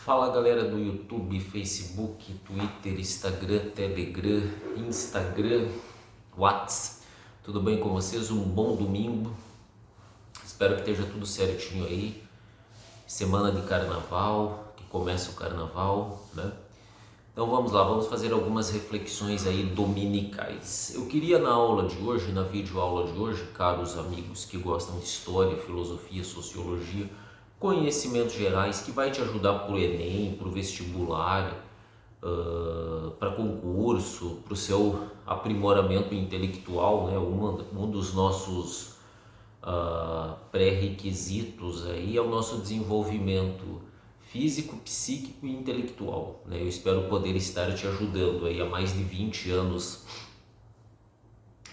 Fala galera do YouTube, Facebook, Twitter, Instagram, Telegram, WhatsApp, tudo bem com vocês? Um bom domingo, espero que esteja tudo certinho aí, semana de carnaval, que começa o carnaval, né? Então vamos lá, vamos fazer algumas reflexões aí dominicais. Eu queria na aula de hoje, na videoaula de hoje, caros amigos que gostam de história, filosofia, sociologia, conhecimentos gerais que vai te ajudar para o Enem, para o vestibular, para concurso, para o seu aprimoramento intelectual, né? Um dos nossos pré-requisitos aí é o nosso desenvolvimento físico, psíquico e intelectual, né? Eu espero poder estar te ajudando aí há mais de 20 anos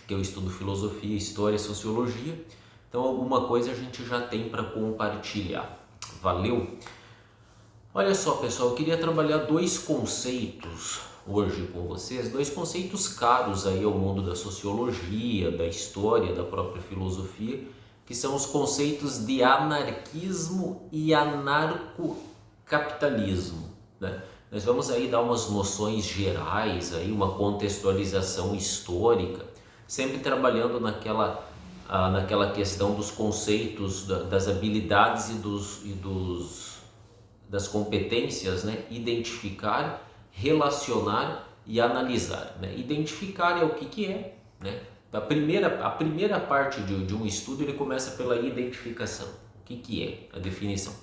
que eu estudo filosofia, história, sociologia. Então alguma coisa a gente já tem para compartilhar. Valeu? Olha só, pessoal, eu queria trabalhar dois conceitos hoje com vocês, dois conceitos caros aí ao mundo da sociologia, da história, da própria filosofia, que são os conceitos de anarquismo e anarcocapitalismo, né? Nós vamos aí dar umas noções gerais aí, uma contextualização histórica, sempre trabalhando naquela questão dos conceitos, das habilidades das competências, né? Identificar, relacionar e analisar, né? Identificar é o que é, né? A primeira parte de um estudo ele começa pela identificação. O que é a definição?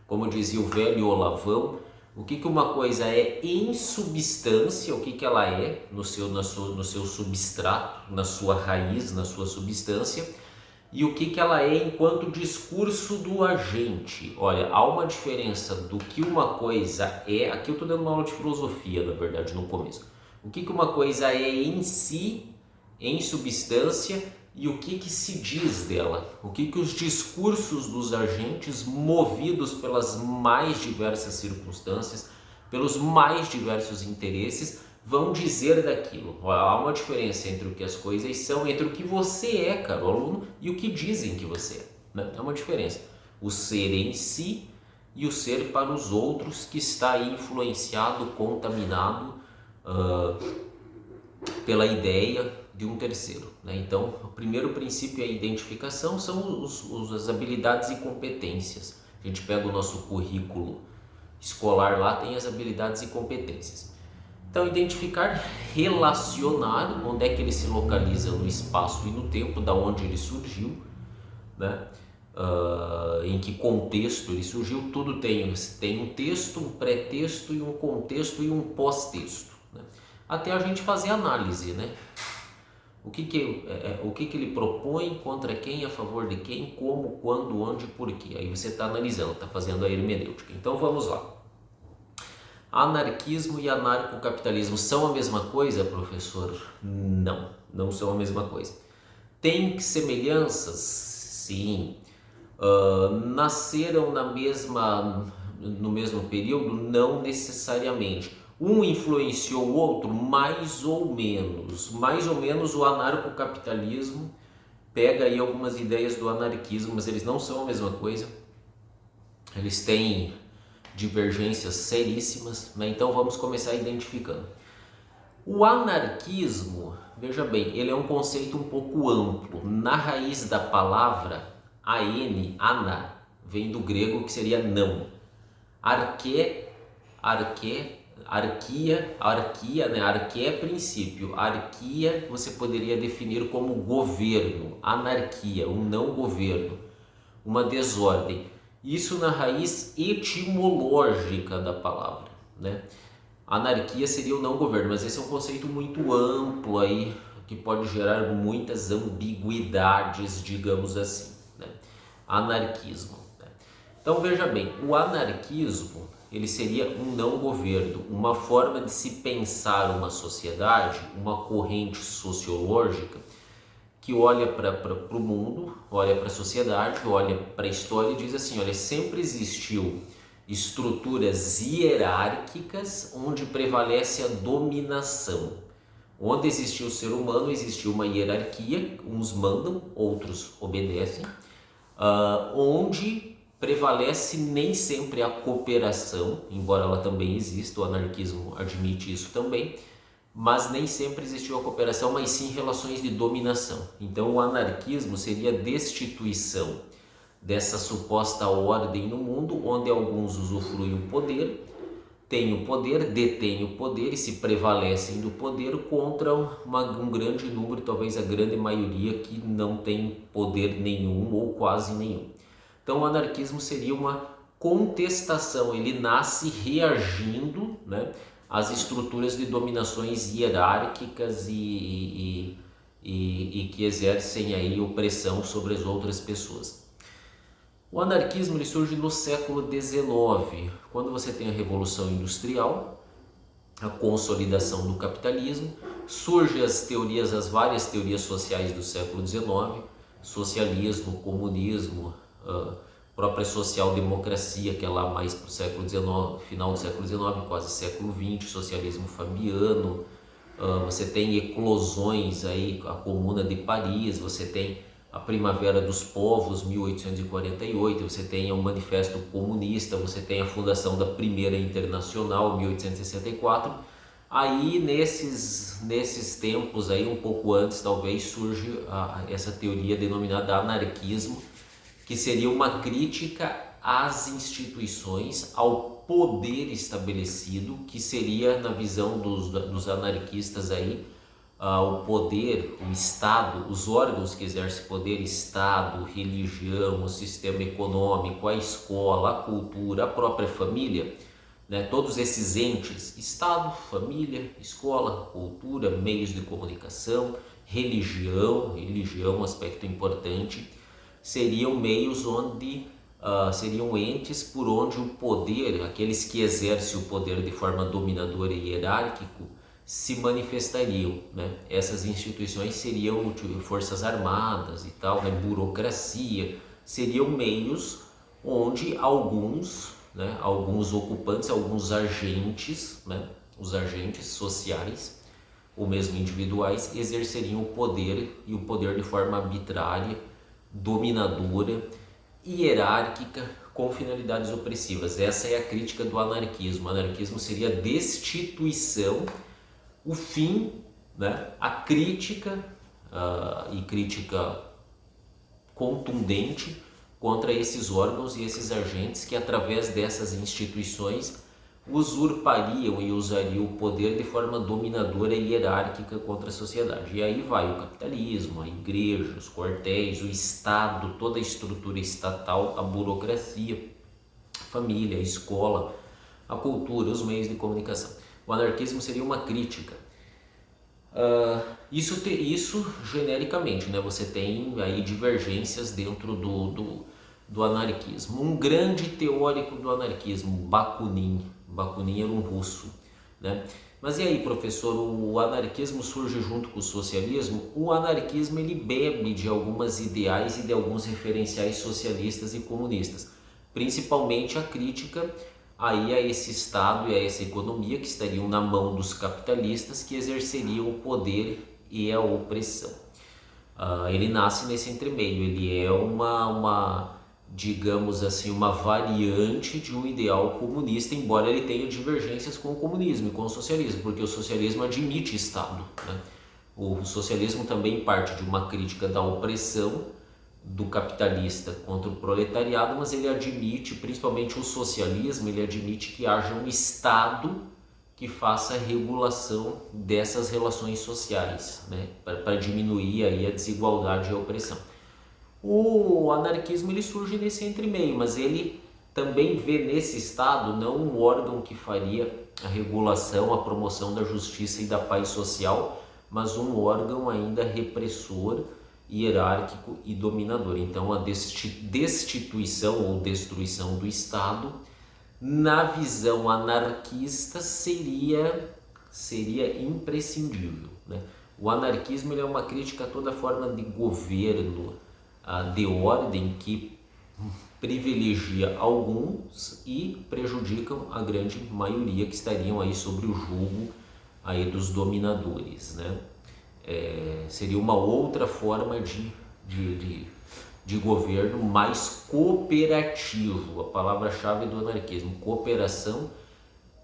Como dizia o velho Olavão, o que uma coisa é em substância, o que ela é no seu substrato, na sua raiz, na sua substância, e o que ela é enquanto discurso do agente. Olha, há uma diferença do que uma coisa é, aqui eu estou dando uma aula de filosofia, na verdade, no começo. O que uma coisa é em si, em substância, e o que se diz dela, o que os discursos dos agentes, movidos pelas mais diversas circunstâncias, pelos mais diversos interesses, vão dizer daquilo. Há uma diferença entre o que as coisas são, entre o que você é, caro aluno, e o que dizem que você é, né? É uma diferença. O ser em si e o ser para os outros, que está aí influenciado, contaminado pela ideia de um terceiro, né? Então, o primeiro princípio é a identificação, são as habilidades e competências. A gente pega o nosso currículo escolar lá, tem as habilidades e competências. Então, identificar, relacionar, onde é que ele se localiza no espaço e no tempo, da onde ele surgiu, né? Em que contexto ele surgiu, tudo tem um texto, um pré-texto e um contexto e um pós-texto, né? Até a gente fazer análise, né? O que ele propõe, contra quem, a favor de quem, como, quando, onde, por quê. Aí você está analisando, está fazendo a hermenêutica. Então vamos lá. Anarquismo e anarcocapitalismo são a mesma coisa, professor? Não, não são a mesma coisa. Tem semelhanças? Sim. Nasceram no mesmo período? Não necessariamente. Um influenciou o outro? Mais ou menos. Mais ou menos o anarcocapitalismo pega aí algumas ideias do anarquismo, mas eles não são a mesma coisa. Eles têm divergências seríssimas, né? Então vamos começar identificando. O anarquismo, veja bem, ele é um conceito um pouco amplo. Na raiz da palavra, ana, vem do grego que seria não. Arquia, né? Arquia é princípio. Arquia você poderia definir como governo, anarquia, um não governo, uma desordem. Isso na raiz etimológica da palavra, né? Anarquia seria o não governo, mas esse é um conceito muito amplo aí, que pode gerar muitas ambiguidades, digamos assim, né? Anarquismo, né? Então veja bem, o anarquismo ele seria um não governo, uma forma de se pensar uma sociedade, uma corrente sociológica que olha para o mundo, olha para a sociedade, olha para a história e diz assim, olha, sempre existiu estruturas hierárquicas onde prevalece a dominação. Onde existiu o ser humano, existiu uma hierarquia, uns mandam, outros obedecem, onde prevalece nem sempre a cooperação, embora ela também exista, o anarquismo admite isso também, mas nem sempre existiu a cooperação, mas sim relações de dominação. Então o anarquismo seria a destituição dessa suposta ordem no mundo, onde alguns usufruem o poder, têm o poder, detêm o poder e se prevalecem do poder contra um grande número, talvez a grande maioria, que não tem poder nenhum ou quase nenhum. Então o anarquismo seria uma contestação, ele nasce reagindo, né, às estruturas de dominações hierárquicas e que exercem aí opressão sobre as outras pessoas. O anarquismo ele surge no século XIX, quando você tem a Revolução Industrial, a consolidação do capitalismo, surgem as várias teorias sociais do século XIX, socialismo, comunismo, própria social-democracia, que é lá mais para o século XIX, final do século XIX, quase século XX, socialismo fabiano, você tem eclosões aí, a Comuna de Paris, você tem a Primavera dos Povos, 1848, você tem o Manifesto Comunista, você tem a fundação da Primeira Internacional, 1864. Aí nesses tempos aí, um pouco antes talvez, surge essa teoria denominada anarquismo, que seria uma crítica às instituições, ao poder estabelecido, que seria, na visão dos anarquistas aí, o poder, o Estado, os órgãos que exercem poder, Estado, religião, o sistema econômico, a escola, a cultura, a própria família, né? Todos esses entes, Estado, família, escola, cultura, meios de comunicação, religião, um aspecto importante, seriam meios onde, seriam entes por onde o poder, aqueles que exercem o poder de forma dominadora e hierárquico, se manifestariam, né? Essas instituições seriam forças armadas e tal, né? Burocracia, seriam meios onde alguns ocupantes, alguns agentes, né? Os agentes sociais ou mesmo individuais exerceriam o poder, e o poder de forma arbitrária, dominadora, hierárquica, com finalidades opressivas. Essa é a crítica do anarquismo. O anarquismo seria a destituição, o fim, né, a crítica, e crítica contundente contra esses órgãos e esses agentes que, através dessas instituições, usurpariam e usariam o poder de forma dominadora e hierárquica contra a sociedade. E aí vai o capitalismo, a igreja, os quartéis, o Estado, toda a estrutura estatal, a burocracia, a família, a escola, a cultura, os meios de comunicação. O anarquismo seria uma crítica. Isso genericamente, né? Você tem aí divergências dentro do anarquismo. Um grande teórico do anarquismo, Bakunin era um russo, né? Mas e aí, professor, o anarquismo surge junto com o socialismo? O anarquismo ele bebe de algumas ideais e de alguns referenciais socialistas e comunistas, principalmente a crítica aí a esse Estado e a essa economia que estariam na mão dos capitalistas, que exerceriam o poder e a opressão. Ele nasce nesse entremeio, ele é digamos assim, uma variante de um ideal comunista, embora ele tenha divergências com o comunismo e com o socialismo, porque o socialismo admite Estado, né? O socialismo também parte de uma crítica da opressão do capitalista contra o proletariado, mas ele admite, principalmente o socialismo, ele admite que haja um Estado que faça a regulação dessas relações sociais, né, para diminuir aí a desigualdade e a opressão. O anarquismo ele surge nesse entremeio, mas ele também vê nesse Estado não um órgão que faria a regulação, a promoção da justiça e da paz social, mas um órgão ainda repressor, hierárquico e dominador. Então a destituição ou destruição do Estado, na visão anarquista, seria imprescindível, né? O anarquismo ele é uma crítica a toda forma de governo, de ordem que privilegia alguns e prejudicam a grande maioria que estariam aí sobre o jugo aí dos dominadores, né? Seria uma outra forma de governo mais cooperativo. A palavra-chave do anarquismo: cooperação,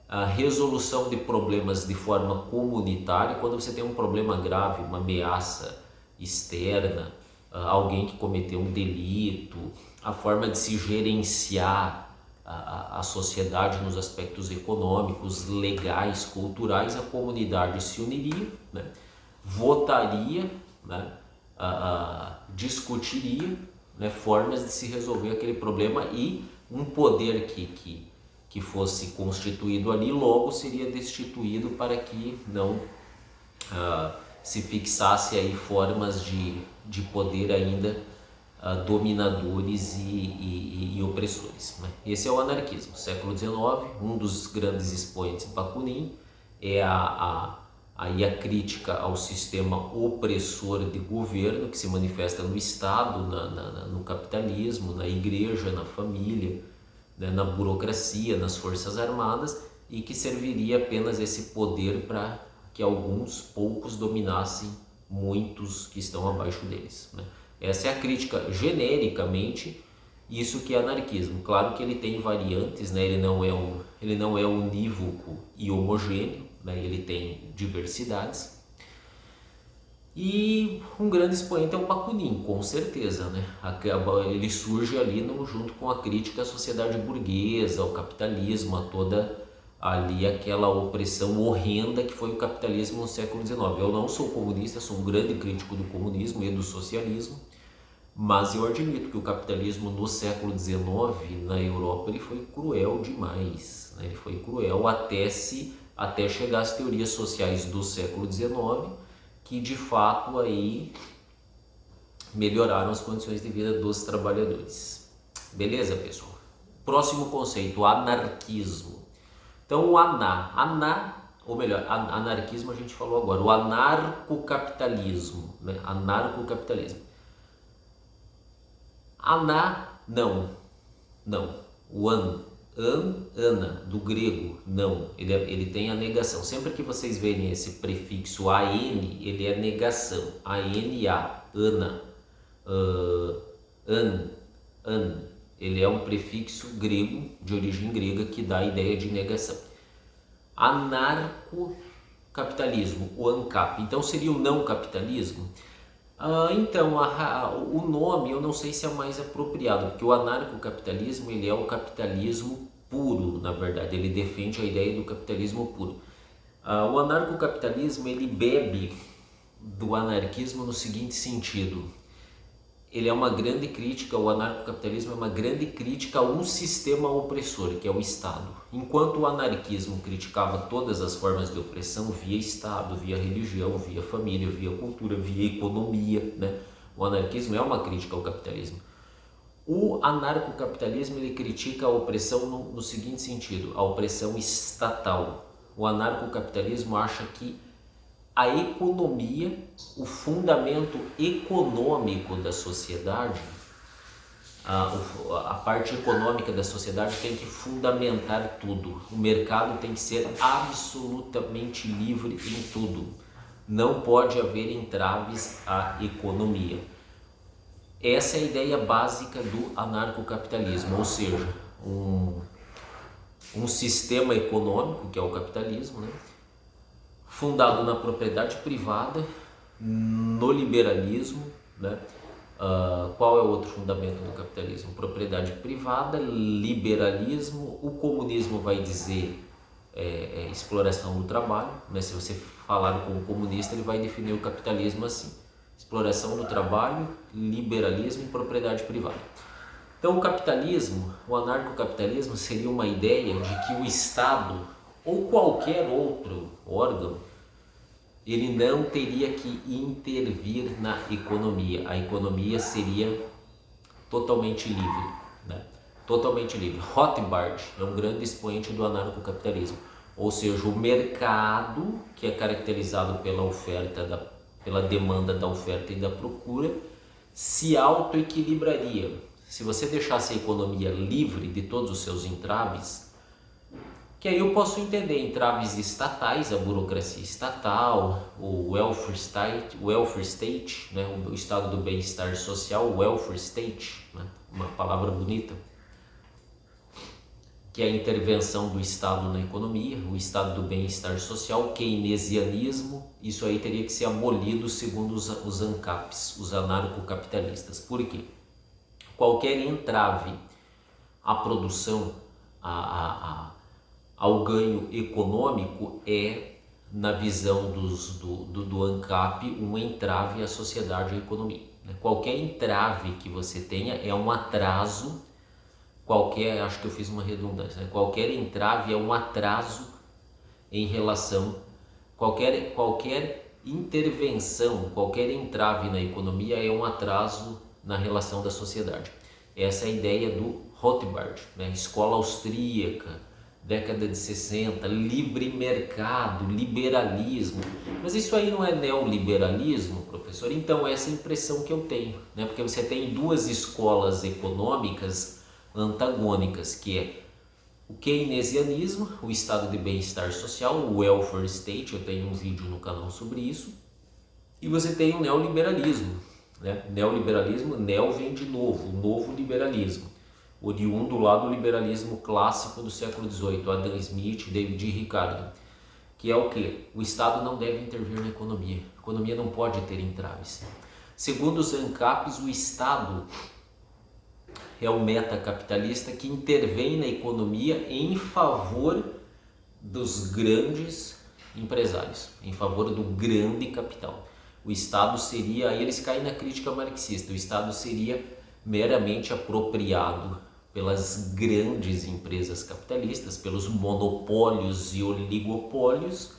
a resolução de problemas de forma comunitária. Quando você tem um problema grave, uma ameaça externa, alguém que cometeu um delito, a forma de se gerenciar a sociedade nos aspectos econômicos, legais, culturais, a comunidade se uniria, né? Votaria, né? Discutiria, né? Formas de se resolver aquele problema, e um poder que fosse constituído ali logo seria destituído para que não se fixasse aí formas de poder ainda dominadores e opressores, né? Esse é o anarquismo. Século XIX, um dos grandes expoentes, Bakunin, é aí a crítica ao sistema opressor de governo que se manifesta no Estado, no capitalismo, na igreja, na família, né, na burocracia, nas forças armadas, e que serviria apenas esse poder para que alguns poucos dominassem muitos que estão abaixo deles, né? Essa é a crítica genericamente, isso que é anarquismo. Claro que ele tem variantes, né? Ele não é unívoco e homogêneo, né? Ele tem diversidades. E um grande expoente é o Bakunin, com certeza, né? Ele surge ali junto com a crítica à sociedade burguesa, ao capitalismo, a toda ali aquela opressão horrenda que foi o capitalismo no século XIX. Eu não sou comunista, sou um grande crítico do comunismo e do socialismo, mas eu admito que o capitalismo no século XIX, na Europa, ele foi cruel demais, né? Ele foi cruel até chegar às teorias sociais do século XIX, que de fato aí melhoraram as condições de vida dos trabalhadores. Beleza, pessoal? Próximo conceito, anarquismo. Então o anarquismo a gente falou agora, o anarcocapitalismo, né? Anarcocapitalismo. Não. O ana, do grego, não. Ele tem a negação. Sempre que vocês verem esse prefixo an, ele é negação. A-N-A, ana, an. Ele é um prefixo grego, de origem grega, que dá a ideia de negação. Anarcocapitalismo, o ANCAP. Então seria o não capitalismo? Então, o nome eu não sei se é mais apropriado, porque o anarcocapitalismo ele é o capitalismo puro, na verdade. Ele defende a ideia do capitalismo puro. O anarcocapitalismo ele bebe do anarquismo no seguinte sentido: ele é uma grande crítica, o anarcocapitalismo é uma grande crítica a um sistema opressor, que é o Estado. Enquanto o anarquismo criticava todas as formas de opressão via Estado, via religião, via família, via cultura, via economia, né? O anarquismo é uma crítica ao capitalismo. O anarcocapitalismo ele critica a opressão no seguinte sentido: a opressão estatal. O anarcocapitalismo acha que a economia, o fundamento econômico da sociedade, a parte econômica da sociedade tem que fundamentar tudo. O mercado tem que ser absolutamente livre em tudo. Não pode haver entraves à economia. Essa é a ideia básica do anarcocapitalismo, ou seja, um sistema econômico, que é o capitalismo, né? Fundado na propriedade privada, no liberalismo, né? Qual é o outro fundamento do capitalismo? Propriedade privada, liberalismo. O comunismo vai dizer exploração do trabalho, né? Se você falar com um comunista, ele vai definir o capitalismo assim: exploração do trabalho, liberalismo e propriedade privada. Então o capitalismo, o anarcocapitalismo seria uma ideia de que o Estado ou qualquer outro órgão, ele não teria que intervir na economia. A economia seria totalmente livre, né? Totalmente livre. Rothbard é um grande expoente do anarcocapitalismo, ou seja, o mercado, que é caracterizado pela demanda da oferta e da procura, se autoequilibraria. Se você deixasse a economia livre de todos os seus entraves, Que aí eu posso entender entraves estatais, a burocracia estatal, o welfare state, né? O estado do bem-estar social, o welfare state, né? Uma palavra bonita, que é a intervenção do Estado na economia, o estado do bem-estar social, o keynesianismo. Isso aí teria que ser abolido segundo os ANCAPs, os anarcocapitalistas. Por quê? Qualquer entrave à produção, ao ganho econômico é, na visão do ANCAP, um entrave à sociedade e à economia. Qualquer entrave que você tenha é um atraso, acho que eu fiz uma redundância, né? Qualquer entrave é um atraso em relação, qualquer intervenção, qualquer entrave na economia é um atraso na relação da sociedade. Essa é a ideia do Rothbard, né? Escola austríaca, década de 60, livre mercado, liberalismo. Mas isso aí não é neoliberalismo, professor? Então essa é a impressão que eu tenho, né? Porque você tem duas escolas econômicas antagônicas, que é o keynesianismo, o estado de bem-estar social, o welfare state. Eu tenho um vídeo no canal sobre isso. E você tem o neoliberalismo, né? Neoliberalismo, neo vem de novo, o novo liberalismo, oriundo lá do liberalismo clássico do século XVIII, Adam Smith, David Ricardo, que é o que? O Estado não deve intervir na economia, a economia não pode ter entraves. Segundo os ANCAPs, o Estado é o metacapitalista que intervém na economia em favor dos grandes empresários, em favor do grande capital. O Estado seria, aí eles caem na crítica marxista, o Estado seria meramente apropriado pelas grandes empresas capitalistas, pelos monopólios e oligopólios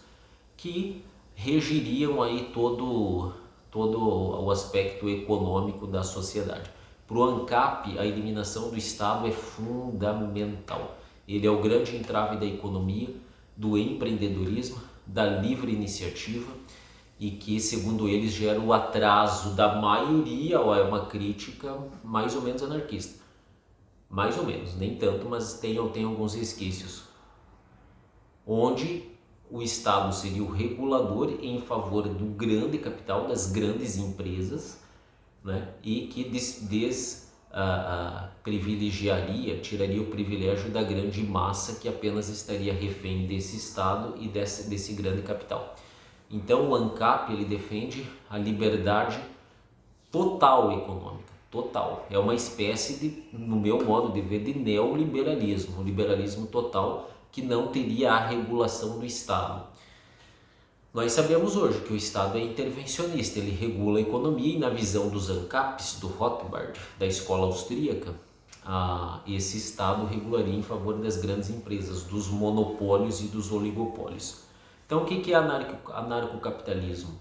que regiriam aí todo o aspecto econômico da sociedade. Para o ANCAP, a eliminação do Estado é fundamental. Ele é o grande entrave da economia, do empreendedorismo, da livre iniciativa, e que, segundo eles, gera o atraso da maioria, ou é uma crítica mais ou menos anarquista. Mais ou menos, nem tanto, mas tem alguns resquícios. Onde o Estado seria o regulador em favor do grande capital, das grandes empresas, né? E que privilegiaria, tiraria o privilégio da grande massa que apenas estaria refém desse Estado e desse grande capital. Então o ANCAP ele defende a liberdade total econômica, total. É uma espécie de, no meu modo de ver, de neoliberalismo, um liberalismo total que não teria a regulação do Estado. Nós sabemos hoje que o Estado é intervencionista, ele regula a economia e na visão dos ANCAPs, do Rothbard, da escola austríaca, esse Estado regularia em favor das grandes empresas, dos monopólios e dos oligopólios. Então o que é anarcocapitalismo?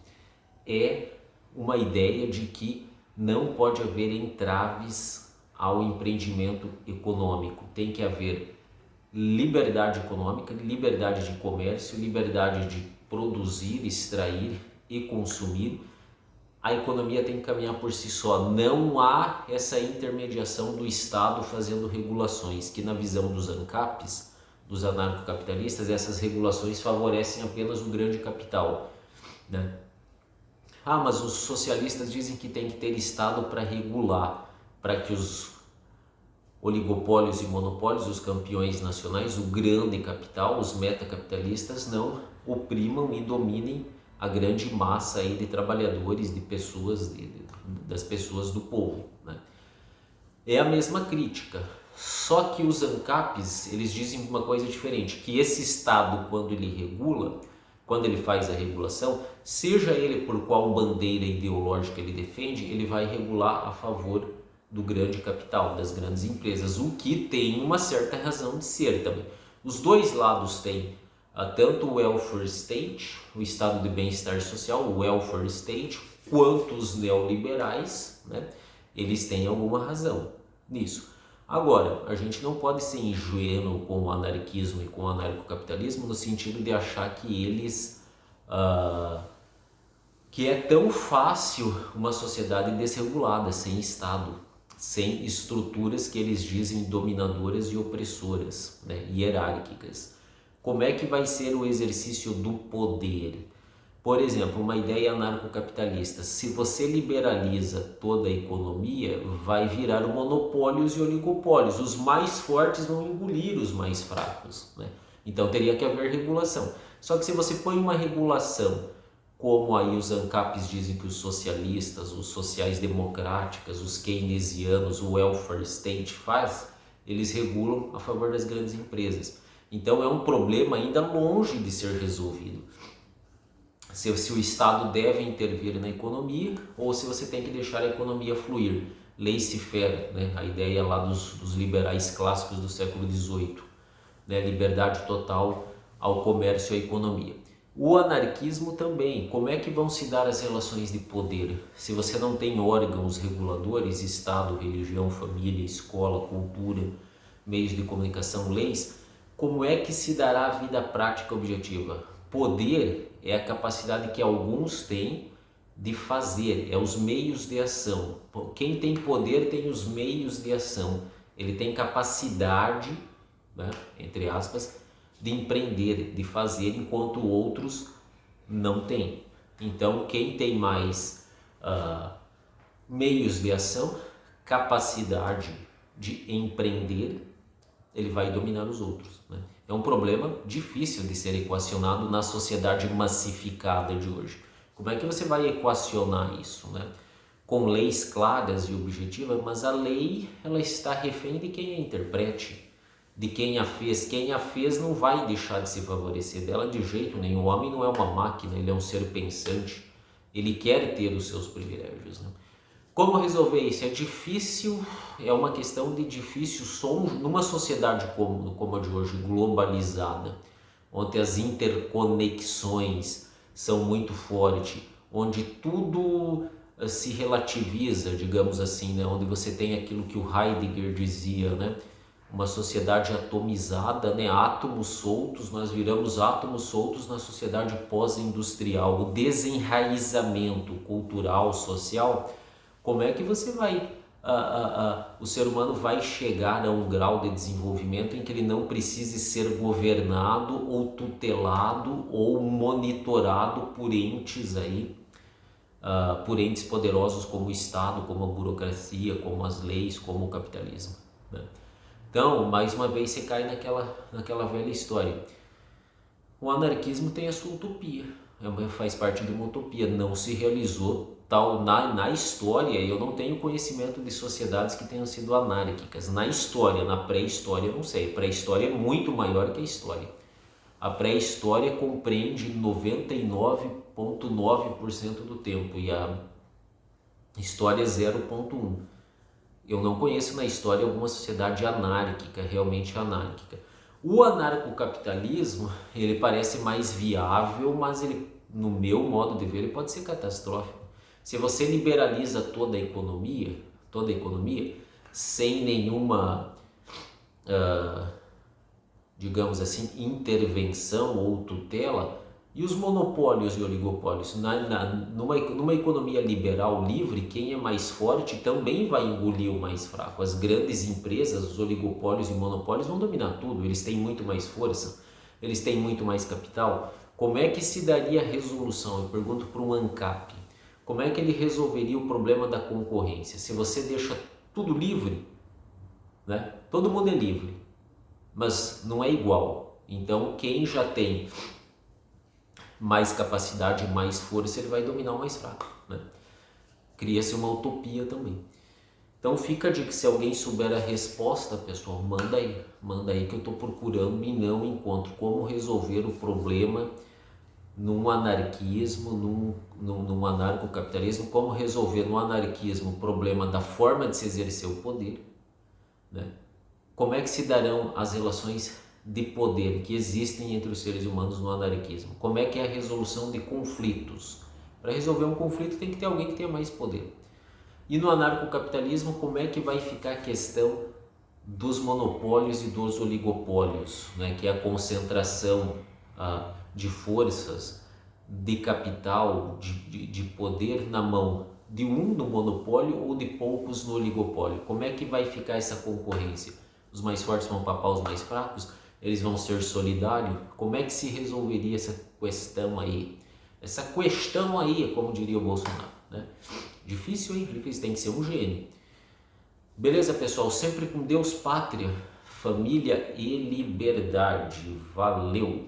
É uma ideia de que não pode haver entraves ao empreendimento econômico, tem que haver liberdade econômica, liberdade de comércio, liberdade de produzir, extrair e consumir. A economia tem que caminhar por si só, não há essa intermediação do Estado fazendo regulações, que na visão dos ANCAPs, dos anarcocapitalistas, essas regulações favorecem apenas o grande capital, né? Mas os socialistas dizem que tem que ter Estado para regular, para que os oligopólios e monopólios, os campeões nacionais, o grande capital, os metacapitalistas não oprimam e dominem a grande massa aí de trabalhadores, de pessoas, das pessoas do povo, né? É a mesma crítica, só que os ANCAPs, eles dizem uma coisa diferente, que esse Estado, quando ele regula, quando ele faz a regulação, seja ele por qual bandeira ideológica ele defende, ele vai regular a favor do grande capital, das grandes empresas, o que tem uma certa razão de ser também. Os dois lados têm tanto o welfare state, o estado de bem-estar social, o welfare state, quanto os neoliberais, né? Eles têm alguma razão nisso. Agora, a gente não pode ser ingênuo com o anarquismo e com o anarcocapitalismo no sentido de achar que eles que é tão fácil uma sociedade desregulada, sem Estado, sem estruturas que eles dizem dominadoras e opressoras, né, hierárquicas. Como é que vai ser o exercício do poder? Por exemplo, uma ideia anarcocapitalista: se você liberaliza toda a economia, vai virar monopólios e oligopólios. Os mais fortes vão engolir os mais fracos, né? Então teria que haver regulação. Só que se você põe uma regulação, como aí os ANCAPs dizem que os socialistas, os sociais-democráticas, os keynesianos, o welfare state faz, eles regulam a favor das grandes empresas. Então é um problema ainda longe de ser resolvido. Se o Estado deve intervir na economia ou se você tem que deixar a economia fluir. Laissez-faire, né? A ideia lá dos liberais clássicos do século XVIII, né? Liberdade total ao comércio e à economia. O anarquismo também. Como é que vão se dar as relações de poder? Se você não tem órgãos reguladores, Estado, religião, família, escola, cultura, meios de comunicação, leis, como é que se dará a vida prática objetiva? Poder é a capacidade que alguns têm de fazer, é os meios de ação. Quem tem poder tem os meios de ação, ele tem capacidade, né, entre aspas, de empreender, de fazer, enquanto outros não têm. Então, quem tem mais meios de ação, capacidade de empreender, ele vai dominar os outros, né? É um problema difícil de ser equacionado na sociedade massificada de hoje. Como é que você vai equacionar isso, né? Com leis claras e objetivas, mas a lei ela está refém de quem a interprete, de quem a fez. Quem a fez não vai deixar de se favorecer dela de jeito nenhum. O homem não é uma máquina, ele é um ser pensante, ele quer ter os seus privilégios, né? Como resolver isso? É difícil, é uma questão de difícil som numa sociedade como a de hoje, globalizada, onde as interconexões são muito fortes, onde tudo se relativiza, digamos assim, né? Onde você tem aquilo que o Heidegger dizia, né? Uma sociedade atomizada, né? Átomos soltos, nós viramos átomos soltos na sociedade pós-industrial, o desenraizamento cultural, social. Como é que você vai, o ser humano vai chegar a um grau de desenvolvimento em que ele não precise ser governado ou tutelado ou monitorado por entes aí, por entes poderosos como o Estado, como a burocracia, como as leis, como o capitalismo, né? Então, mais uma vez, você cai naquela velha história. O anarquismo tem a sua utopia, faz parte de uma utopia, não se realizou tal na história. Eu não tenho conhecimento de sociedades que tenham sido anárquicas. Na história, na pré-história, eu não sei. A pré-história é muito maior que a história. A pré-história compreende 99,9% do tempo e a história 0,1%. Eu não conheço na história alguma sociedade anárquica, realmente anárquica. O anarcocapitalismo, ele parece mais viável, mas ele, no meu modo de ver, ele pode ser catastrófico. Se você liberaliza toda a economia, sem nenhuma, digamos assim, intervenção ou tutela, e os monopólios e oligopólios? Numa economia liberal livre, quem é mais forte também vai engolir o mais fraco. As grandes empresas, os oligopólios e monopólios vão dominar tudo, eles têm muito mais força, eles têm muito mais capital. Como é que se daria a resolução? Eu pergunto para um ANCAP. Como é que ele resolveria o problema da concorrência? Se você deixa tudo livre, né? Todo mundo é livre, mas não é igual. Então, quem já tem mais capacidade, mais força, ele vai dominar o mais fraco, né? Cria-se uma utopia também. Então fica a dica, se alguém souber a resposta, pessoal, manda aí que eu estou procurando e não encontro como resolver o problema num anarquismo, num anarcocapitalismo, como resolver no anarquismo o problema da forma de se exercer o poder, né? Como é que se darão as relações de poder que existem entre os seres humanos no anarquismo? Como é que é a resolução de conflitos? Para resolver um conflito tem que ter alguém que tenha mais poder. E no anarcocapitalismo, como é que vai ficar a questão dos monopólios e dos oligopólios, né? Que é a concentração de forças, de capital, de poder na mão de um no monopólio ou de poucos no oligopólio. Como é que vai ficar essa concorrência? Os mais fortes vão papar os mais fracos? eles vão ser solidários? Como é que se resolveria essa questão aí? Essa questão aí, como diria o Bolsonaro, né? Difícil, hein? Difícil, tem que ser um gênio. Beleza, pessoal? Sempre com Deus, pátria, família e liberdade. Valeu!